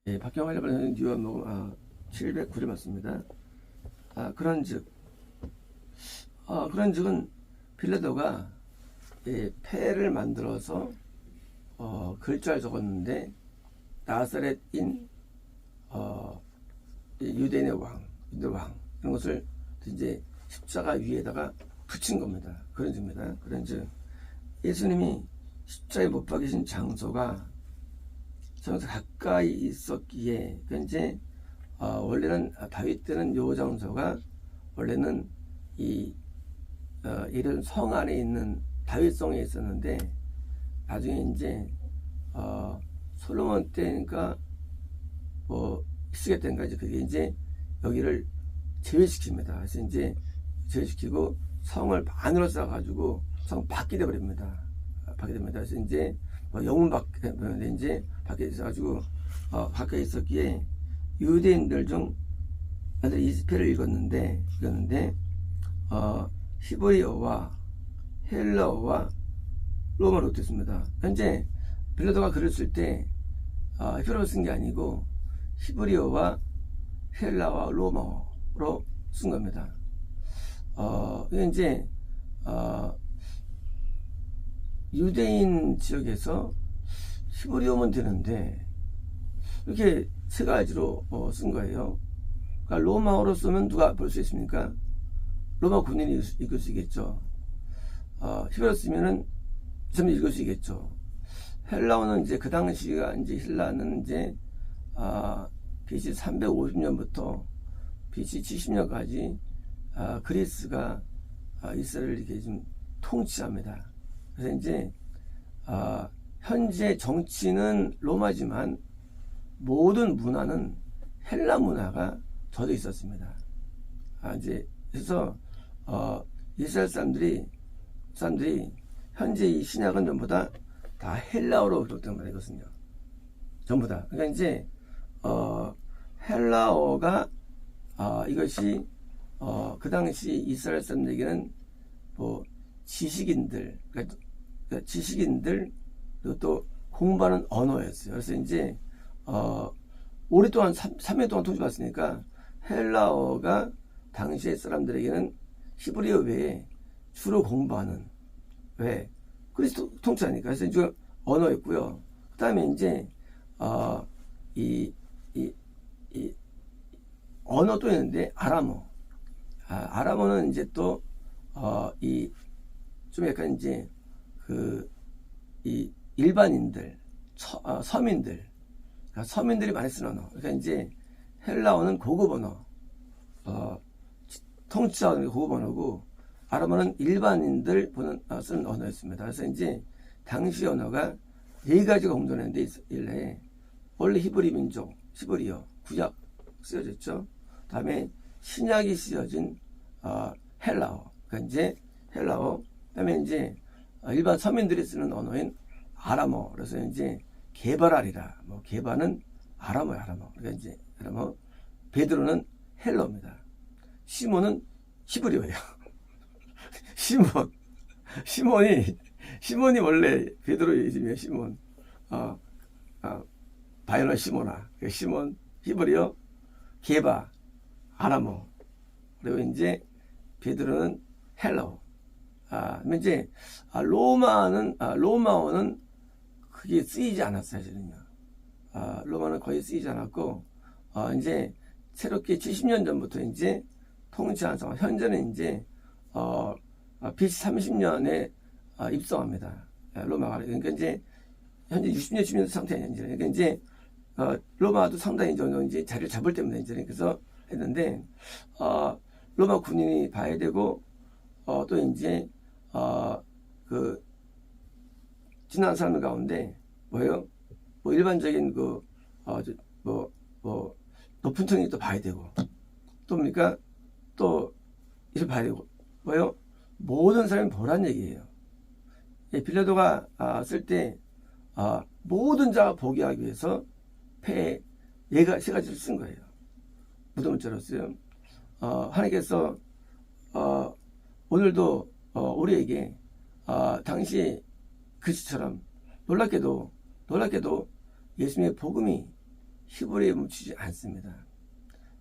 예, 박경환이라는 뉴욕 709를 맞습니다. 그런즉 그런즉은 빌라도가 패를 만들어서 글자를 적었는데 나사렛인 유대인의 왕, 유대 왕 이런 것을 이제 십자가 위에다가 붙인 겁니다. 그런즉입니다. 그런즉 예수님이 십자가에 못 박히신 장소가 가까이 있었기에 이제 원래는 다윗 때는 요 장소가 원래는 이런 성 안에 있는 다윗성에 있었는데 나중에 이제 솔로몬 때인가 히스기야 때인가 이제 그게 이제 여기를 제외시킵니다. 그래서 이제 제외시키고 성을 반으로 쌓아가지고 성 밖이 되버립니다. 밖이 됩니다. 그래서 이제 영문 밖에 이제 밖에 있어가지고 가까이 있었기에 유대인들 중 이 패를 읽었는데 히브리어와 헬라어와 로마로 됐습니다. 현재 빌라도가 글을 쓸 때 히브리어로 쓴 게 아니고 히브리어와 헬라와 로마어로 쓴 겁니다. 이게 이제 유대인 지역에서 히브리어면 되는데 이렇게 세 가지로 쓴 거예요. 그러니까 로마어로 쓰면 누가 볼 수 있습니까? 로마 군인이 읽을 수 있겠죠. 히브리어 쓰면은 좀 읽을 수 있겠죠. 헬라어는 이제 그 당시가 이제 헬라는 이제 BC 350년부터 BC 70년까지 그리스가 이스라엘을 이렇게 좀 통치합니다. 그래서 이제 현재 정치는 로마지만 모든 문화는 헬라 문화가 젖어 있었습니다. 이제 그래서 이스라엘 사람들이 현재 이 신약은 전부 다 헬라어로 기록된 말이거든요. 전부 다. 그러니까 이제 헬라어가 이것이 그 당시 이스라엘 사람들에게는 지식인들, 그러니까 지식인들 그리고 또 공부하는 언어였어요. 그래서 이제 오랫동안 3년 동안 통치받았으니까 헬라어가 당시의 사람들에게는 히브리어 외에 주로 공부하는 왜 그리스도 통치하니까 그래서 이제 언어였고요. 그 다음에 이제 이 언어도 있는데 아람어. 아람어는 이제 또 좀 약간 이제 이 일반인들 서민들 그러니까 서민들이 많이 쓰는 언어. 그러니까 이제 헬라어는 고급 언어, 통치자는 고급 언어고 아람어는 일반인들 쓰는 언어였습니다. 그래서 이제 당시 언어가 네 가지가 공존했는데 일래 원래 히브리 민족 히브리어 구약 쓰여졌죠. 다음에 신약이 쓰여진 헬라어. 그러니까 이제 헬라어. 그다음에 이제 일반 서민들이 쓰는 언어인 아람어. 그래서 이제 게바랄이라. 게바는 아람어. 그러니까 이제 아람어. 베드로는 헬라어입니다. 시몬은 히브리어예요. 시몬이 원래 베드로 이름이에요. 시몬. 바요나 시모나. 시몬 히브리어, 게바 아람어. 그리고 이제 베드로는 헬라어. 이제 로마어는 그게 쓰이지 않았어요, 사실은요. 로마는 거의 쓰이지 않았고, 이제 새롭게 70년 전부터 이제 통치한 상황, 현재는 이제 BC 30년에 입성합니다. 로마가. 그러니까 이제 현재 60년, 70년 상태냐, 이제. 그러니까 이제 로마도 상당히 이제 자리를 잡을 때문에 이제 그래서 했는데, 로마 군인이 봐야 되고, 또 이제, 지난 사람 가운데, 뭐예요? 일반적인 높은 층이 또 봐야 되고, 또 뭡니까? 또, 이렇게 봐야 되고, 뭐예요? 모든 사람이 보란 얘기예요. 빌라도가 쓸 때, 모든 자가 보게 하기 위해서 폐에 세 가지를 쓴 거예요. 무덤자로 써요. 하나님께서 오늘도 우리에게 당시 글씨처럼 놀랍게도 예수님의 복음이 히브리에 멈추지 않습니다.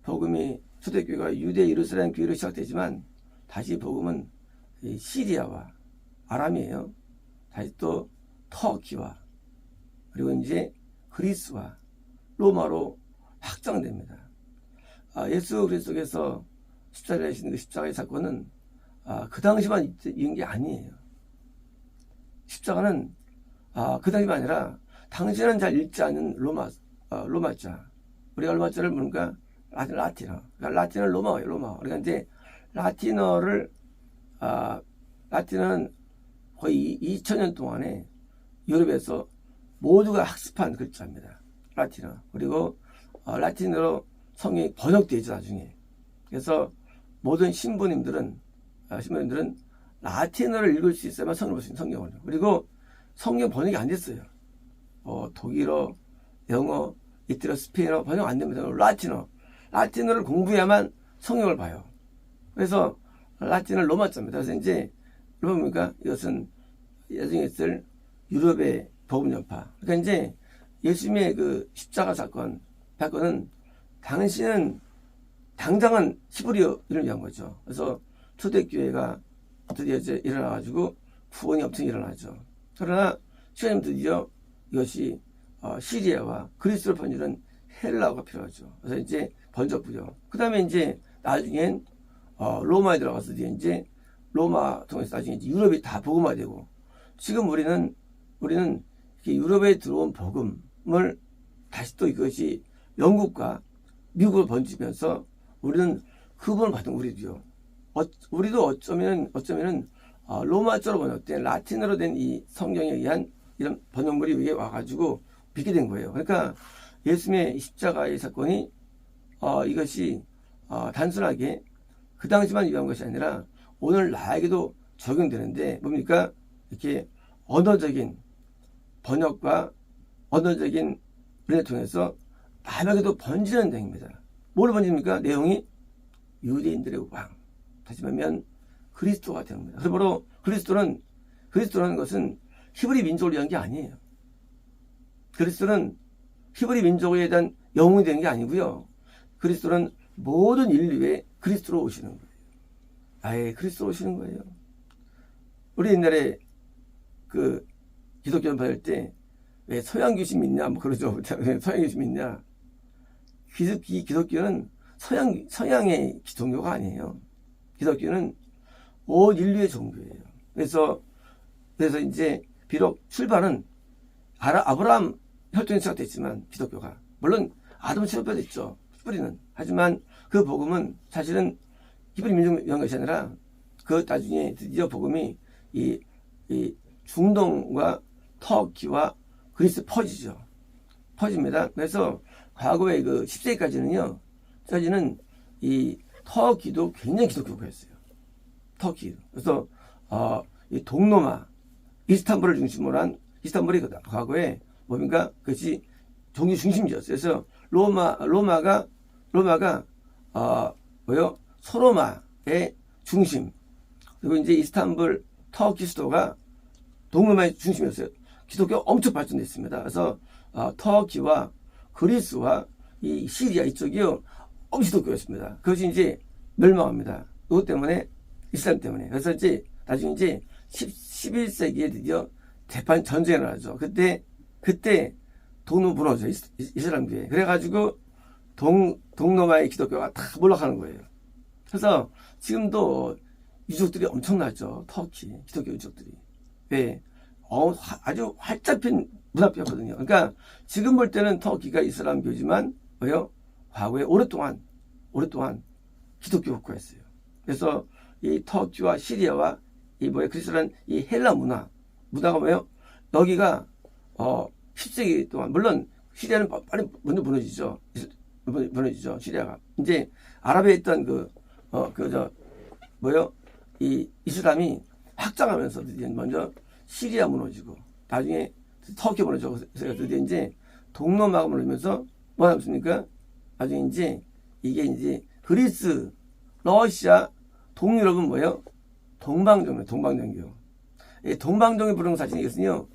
복음이 초대교회가 유대 예루살렘 교회로 시작되지만 다시 복음은 시리아와 아람이에요. 다시 또 터키와 그리고 이제 그리스와 로마로 확장됩니다. 예수 그리스도께서 십자가에 지신 그 십자가의 사건은 그 당시만 있는 게 아니에요. 십자가는 그 당시만 아니라 당시에는 잘 읽지 않는 로마자. 우리가 로마자를 뭡니까? 라틴어. 그러니까 라틴어는 로마어예요, 로마어. 그러니까 이제 라틴어는 거의 2000년 동안에 유럽에서 모두가 학습한 글자입니다. 라틴어. 그리고 라틴어로 성경이 번역되죠, 나중에. 그래서 모든 신부님들은 라틴어를 읽을 수 있어야만 성경을 볼 수 있는 성경을. 그리고 성경 번역이 안 됐어요. 독일어, 영어, 이탈리아, 스페인어 번역 안 됩니다. 라틴어를 공부해야만 성경을 봐요. 그래서 라틴어는 로마자입니다. 그래서 이제 로마니까 이것은 나중에 있을 유럽의 복음 전파. 그러니까 이제 예수님의 그 십자가 사건은 당장은 히브리어를 위한 거죠. 그래서 초대교회가 드디어 이제 일어나가지고 구원이 엄청 일어나죠. 그러나 시간이 드디어 이것이 시리아와 그리스로 번지는 헬라어가 필요하죠. 그래서 이제 번졌고요. 그 다음에 이제 나중엔 로마에 들어가서 이제 로마 통해서 나중에 이제 유럽이 다 복음화되고 지금 우리는 이렇게 유럽에 들어온 복음을 다시 또 이것이 영국과 미국으로 번지면서 우리는 흡음을 받은 우리도요. 우리도 어쩌면은 로마자로 번역된 라틴어로 된 이 성경에 의한 이런 번역물이 위에 와가지고 믿게 된 거예요. 그러니까 예수님의 십자가의 사건이 이것이 단순하게 그 당시만 위한 것이 아니라 오늘 나에게도 적용되는데 뭡니까? 이렇게 언어적인 번역과 언어적인 은혜를 통해서 남에게도 번지는 내용입니다. 뭘 번집니까? 내용이 유대인들의 왕, 다시 말하면 그리스도가 되는 겁니다. 그러므로 그리스도라는 것은 히브리 민족을 위한 게 아니에요. 그리스도는 히브리 민족에 대한 영웅이 되는 게 아니고요. 그리스도는 모든 인류에 그리스도로 오시는 거예요. 아예 그리스도로 오시는 거예요. 우리 옛날에 그 기독교 받을 때 왜 서양 귀신 믿냐 뭐 그러죠. 서양 귀신 믿냐. 기독교는 서양의 종교가 아니에요. 기독교는 온 인류의 종교예요. 그래서 이제 비록 출발은 아브라함 혈통에서 시작됐지만 기독교가 물론 아담 출발됐죠. 뿌리는. 하지만 그 복음은 사실은 히브리 민족 위한 것이 아니라 그 나중에 드디어 복음이 이 중동과 터키와 그리스 퍼집니다. 그래서 과거에 그 10세기까지는 이 터키도 굉장히 기독교였어요. 터키. 그래서 이 동로마, 이스탄불을 중심으로 한 이스탄불이 과거에 뭡니까? 그것이 종교 중심지였어요. 그래서 로마가 소로마의 중심. 그리고 이제 이스탄불 터키 수도가 동로마의 중심이었어요. 기독교 엄청 발전됐습니다. 그래서 터키와 그리스와 이 시리아 이쪽이요 엄청 기독교였습니다. 그것이 이제 멸망합니다. 그것 때문에 이슬람 때문에. 그래서 이제 나중에 이제 11세기에 드디어 대판 전쟁이 일어나죠. 그때 동로 무너져 이슬람교회. 그래가지고 동로마의 기독교가 다 몰락하는 거예요. 그래서 지금도 유족들이 엄청나죠. 터키 기독교 유족들이. 왜? 아주 활짝 핀 문화표였거든요. 그러니까 지금 볼 때는 터키가 이슬람교지만 과거에 오랫동안 기독교 국가였어요. 그래서 이 터키와 시리아와 그리스라는 이 헬라 문화가 여기가 10세기 동안 물론 시리아는 빨리 먼저 무너지죠. 시리아가 이제 아랍에 있던 이 이슬람이 확장하면서 드디어 먼저 시리아 무너지고 나중에 터키 무너지고 드디어 이제 동로마가 무너지면서 뭐가 남습니까? 나중에 이제 이게 이제 그리스, 러시아, 동유럽은 동방정교. 동방정교 부르는 사진이 있으요.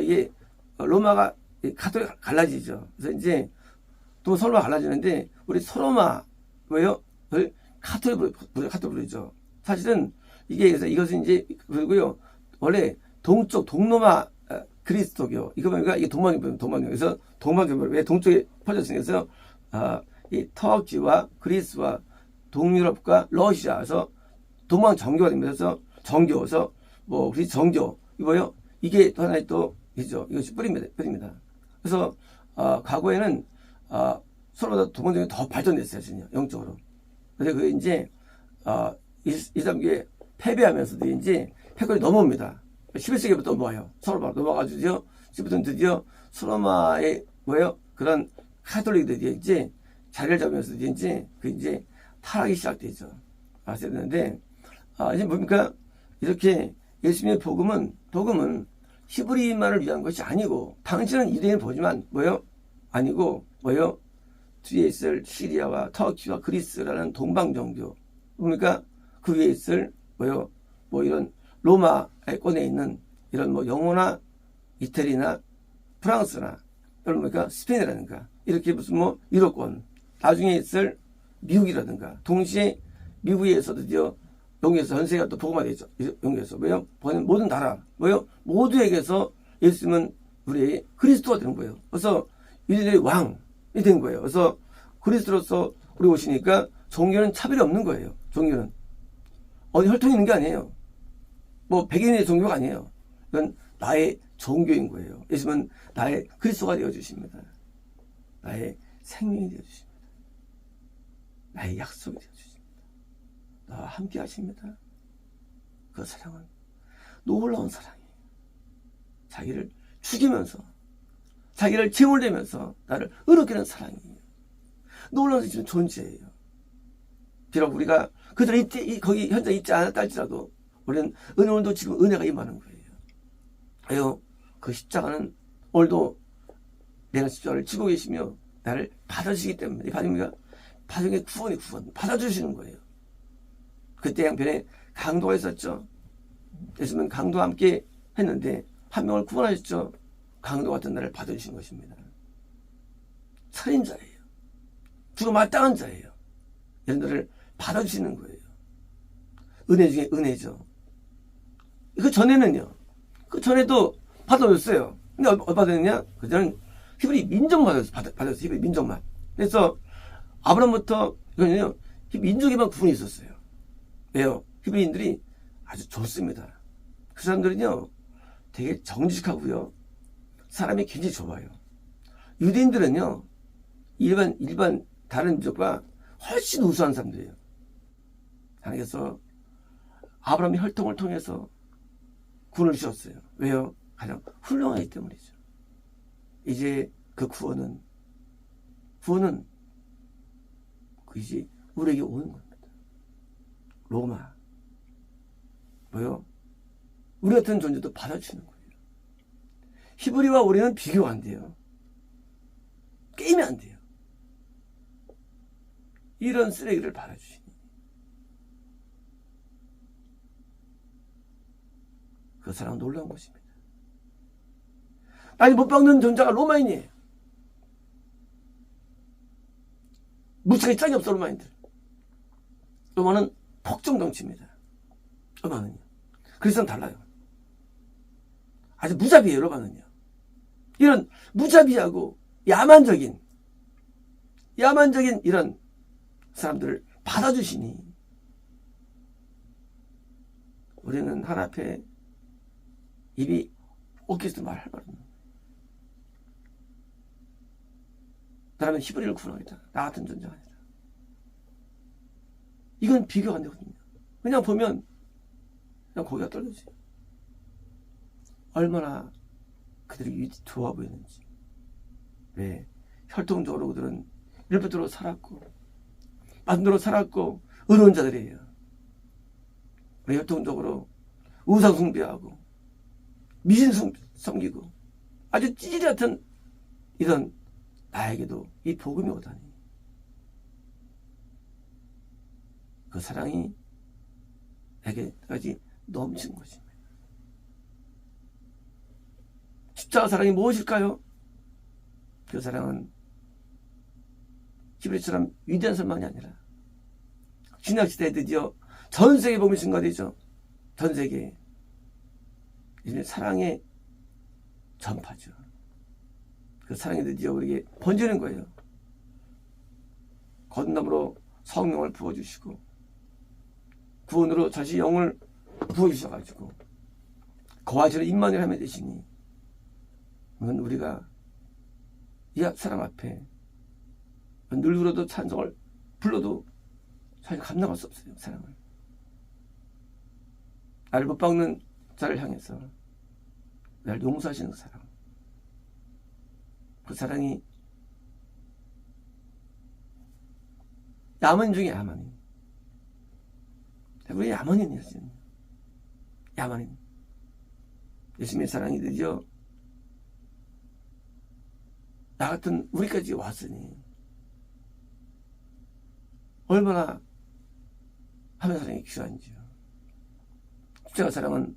이게 로마가 가톨릭 갈라지죠. 그래서 이제 또 서로 갈라지는데 우리 소로마 뭐요? 카톨릭 부르죠. 사실은 이게 그래서 이것은 이제 그리고요 원래 동쪽 동로마 그리스도교 이거 보니까 이게 동방교 그래서 동방교 왜 동쪽에 퍼졌으니까 그래서 이 터키와 그리스와 동유럽과 러시아에서 동방 정교가 되면서 정교에서 뭐 그리스 정교 이거요 이게 또 하나의 또 이죠 이것이 뿌립니다. 그래서 과거에는 서로보다 동방정이 더 발전됐어요, 진짜 영적으로. 그래서 그 이제 2, 3기에 패배하면서도 이제 패권이 넘어옵니다. 11세기부터 넘어와요. 서로 바로 넘어가지고 지금부터는 드디어 소로마의 뭐예요? 그런 카톨릭들이 이제 자리를 잡으면서 이제 그 이제 타락이 시작되죠. 아셔야 되는데 이제 뭡니까? 이렇게 예수님의 복음은 히브리인만을 위한 것이 아니고 당신은 이대인 보지만 뭐예요? 아니고 뭐예요? 뒤에 있을 시리아와 터키와 그리스라는 동방정교 뭡니까? 그 위에 있을 뭐요? 뭐 이런 로마권에 있는 이런 뭐 영어나 이태리나 프랑스나 이런 뭡니까? 스페인이라든가 이렇게 무슨 뭐 유럽권 나중에 있을 미국이라든가 동시에 미국에서도 드디어 영국에서 전 세계가 또 복음화되죠. 영국에서 뭐요? 모든 나라 뭐요? 모두에게서 예수님은 우리 그리스도가 되는 거예요. 그래서 이들의 왕이 된 거예요. 그래서 그리스도로서 우리 오시니까 종교는 차별이 없는 거예요. 종교는 어디 혈통이 있는 게 아니에요. 뭐 백인의 종교가 아니에요. 이건 나의 종교인 거예요. 예수님은 나의 그리스도가 되어 주십니다. 나의 생명이 되어 주십니다. 나의 약속이 되어 주십니다. 나와 함께 하십니다. 그 사랑은 놀라운 사랑이에요. 자기를 죽이면서 자기를 제물되면서 나를 의롭게 하는 사랑이에요. 놀라운 존재예요. 비록 우리가 그들은 이때 거기 현재 있지 않았다 할지라도 우리는 오늘도 지금 은혜가 임하는 거예요. 왜요? 그 십자가는 오늘도 내가 십자가를 지고 계시며 나를 받아주시기 때문에 받으니까 받은 구원 받아주시는 거예요. 그때 양편에 강도가 있었죠. 예수님은 강도와 함께 했는데 한 명을 구원하셨죠. 강도 같은 나를 받아주신 것입니다. 살인자예요. 죽어 마땅한 자예요. 이런 자를 받아주시는 거예요. 은혜 중에 은혜죠. 그 전에는요. 그 전에도 받아줬어요. 근데 어디 받았느냐? 그전에는 히브리 민족만 받았어요. 히브리 민족만. 그래서 아브라함부터 이거는요. 민족에만 구분이 있었어요. 왜요? 히브리인들이 아주 좋습니다. 그 사람들은요. 되게 정직하고요. 사람이 굉장히 좋아요. 유대인들은요. 일반 다른 민족과 훨씬 우수한 사람들이에요. 하나님께서 아브라함의 혈통을 통해서 구원을 주셨어요. 왜요? 가장 훌륭하기 때문이죠. 이제 그 구원은 이제 우리에게 오는 겁니다. 로마 뭐요? 우리 같은 존재도 받아주는 거예요. 히브리와 우리는 비교가 안 돼요. 게임이 안 돼요. 이런 쓰레기를 받아주시니 그 사랑은 놀라운 것입니다. 아니 못 박는 존재가 로마인이에요. 무책이 짝이 없어 로마인들. 로마는 폭정 정치입니다. 로마는요. 그리스도는 달라요. 아주 무자비해요. 로마는요. 이런 무자비하고 야만적인 이런 사람들을 받아주시니 우리는 하나 앞에 입이 오케스도 말할 말은 나라면 히브리를 구원하겠다. 나 같은 존재가 아니라. 이건 비교가 안 되거든요. 그냥 보면 그냥 고개가 떨려져요. 얼마나 그들이 좋아 보이는지. 왜? 혈통적으로 그들은 일부러 살았고 만들어 살았고 의로운 자들이에요. 왜 혈통적으로 우상 숭배하고 미신 섬기고 아주 찌질이 같은 이런 나에게도 이 복음이 오다니 그 사랑이 내게까지 넘친 것입니다. 십자가 사랑이 무엇일까요? 그 사랑은 히브리처럼 위대한 선만이 아니라 신약시대에 드디어 전 세계에 복음이 증거되죠. 전 세계에. 이제 사랑의 전파죠. 그 사랑이 드디어 우리에게 번지는 거예요. 거듭남으로 성령을 부어주시고 구원으로 자신의 영을 부어주셔가지고 거하시는 임마누엘 하나님 되시니 우리가 이 사랑 앞에 늘 울어도 찬송을 불러도 사실 감당할 수 없어요. 사랑을. 나를 못 박는 자를 향해서 나를 용서하시는 그 사랑. 그 사랑이 야만 중에 야만인. 우리 야만인이야. 야만인. 예수님의 사랑이 드디어 나 같은 우리까지 왔으니 얼마나 하나님의 사랑이 귀한지요. 십자가 사랑은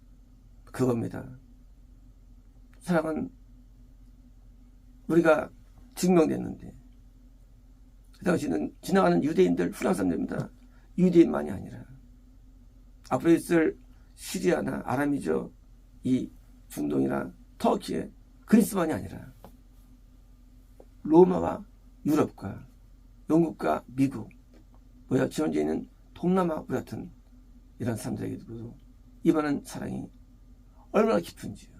그겁니다. 사랑은 우리가 증명됐는데 그 당시는 지나가는 유대인들 훌륭한 사람들입니다. 유대인만이 아니라 앞으로 있을 시리아나 아람이죠. 이 중동이나 터키의 그리스만이 아니라 로마와 유럽과 영국과 미국 지원주에 있는 동남아 우리 같은 이런 사람들에게도 임하는 사랑이 얼마나 깊은지요.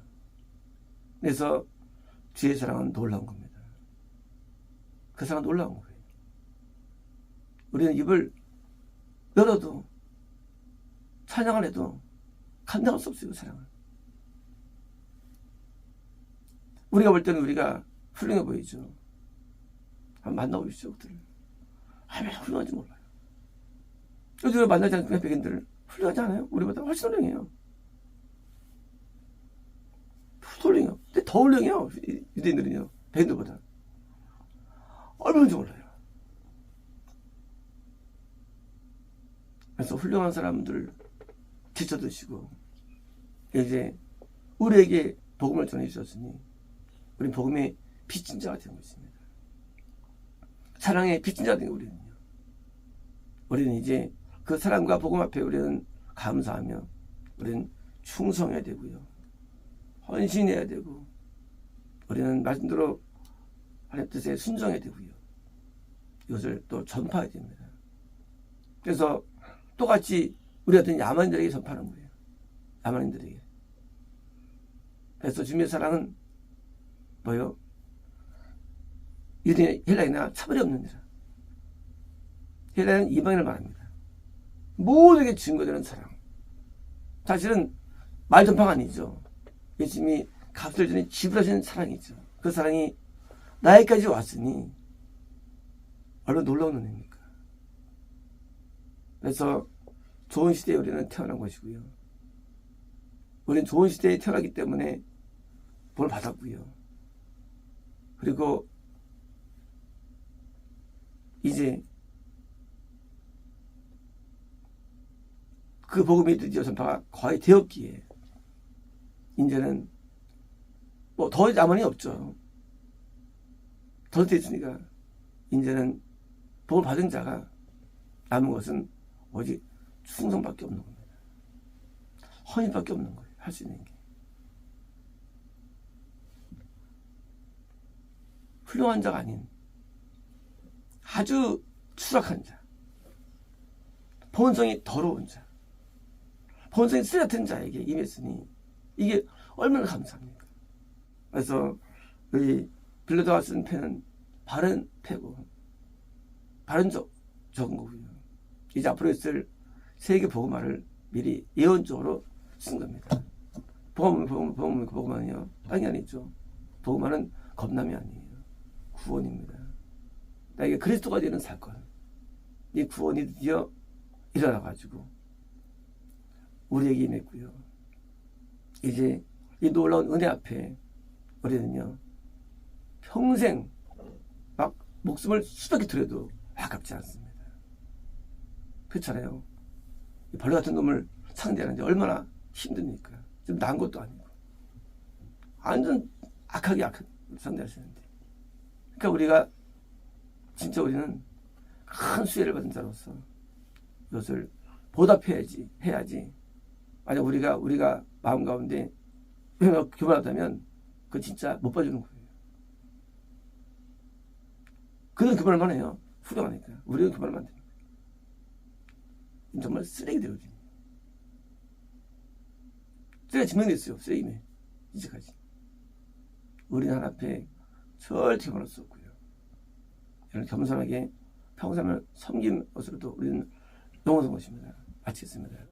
그래서 주의 사랑은 놀라운 겁니다. 그 사랑은 놀라운 거예요. 우리는 입을 열어도 찬양을 해도 감당할 수 없어요. 그 사랑을. 우리가 볼 때는 우리가 훌륭해 보이죠. 한번 만나보십시오. 그들을. 왜 훌륭한지 몰라요. 요즘에 만나지 않는 백인들 훌륭하지 않아요? 우리보다 훨씬 훌륭해요. 훌륭해요. 근데 더 훌륭해요. 유대인들은요. 백인들보다. 얼마인지 몰라요. 그래서 훌륭한 사람들 지쳐드시고 이제 우리에게 복음을 전해주셨으니 우리는 복음의 빚진 자가 되는 것입니다. 사랑의 빚진 자가 되는 우리는요. 우리는 이제 그 사랑과 복음 앞에 우리는 감사하며 우리는 충성해야 되고요. 헌신해야 되고 우리는 말씀대로 하나님 뜻에 순종해야 되고요. 이것을 또 전파해야 됩니다. 그래서 똑같이 우리 같은 야만인들에게 전파하는 거예요. 야만인들에게. 그래서 주님의 사랑은 뭐요? 유대 헬라이나 차별이 없느니라. 헬라는 이방인을 말합니다. 모두에게 증거되는 사랑. 사실은 말 전파가 아니죠. 예수님이 값을 주니 지불하시는 사랑이죠. 그 사랑이 나에까지 왔으니 얼마나 놀라운 은혜입니까? 그래서 좋은 시대에 우리는 태어난 것이고요. 우리는 좋은 시대에 태어나기 때문에 복을 받았고요. 그리고 이제 그 복음이 드디어 전파가 거의 되었기에 이제는 뭐 더 야만이 없죠. 더 됐으니까 이제는 복을 받은 자가 남은 것은 오직 충성밖에 없는 겁니다. 헌신밖에 없는 거예요. 할 수 있는 게. 훌륭한 자가 아닌 아주 추락한 자, 본성이 더러운 자, 본성이 쓰레 같은 자에게 임했으니 이게 얼마나 감사합니까? 그래서 우리 빌라도가 쓴 패는 바른 패고 바른 적은 거고요. 이제 앞으로 있을 세계 복음화를 미리 예언적으로 쓴 겁니다. 복음화는요 땅이 아니죠. 복음화는 겁남이 아니에요. 구원입니다. 나에게 그리스도가 되는 사건, 이 구원이 드디어 일어나가지고 우리에게 임했고요. 이제 이 놀라운 은혜 앞에 우리는요 평생 막 목숨을 수백에 들여도 아깝지 않습니다. 그렇잖아요. 이 벌레 같은 놈을 상대하는데 얼마나 힘듭니까? 좀 나은 것도 아니고 완전 악하게 상대하시는데, 그러니까 우리가 진짜 우리는 큰 수혜를 받은 자로서 이것을 해야지. 만약 우리가 마음 가운데 교만하다면 그건 진짜 못 봐주는 거예요. 그는 교만할만 해요. 훌륭하니까. 우리는 교만하면 안 돼요. 정말 쓰레기들이거든요. 쓰레기가 증명됐어요. 쓰레기네. 이제까지. 우리는 하나 앞에 절대 교만할 수 없고요. 이런 겸손하게 평생을 섬긴 것으로도 우리는 영원한 것입니다. 마치겠습니다.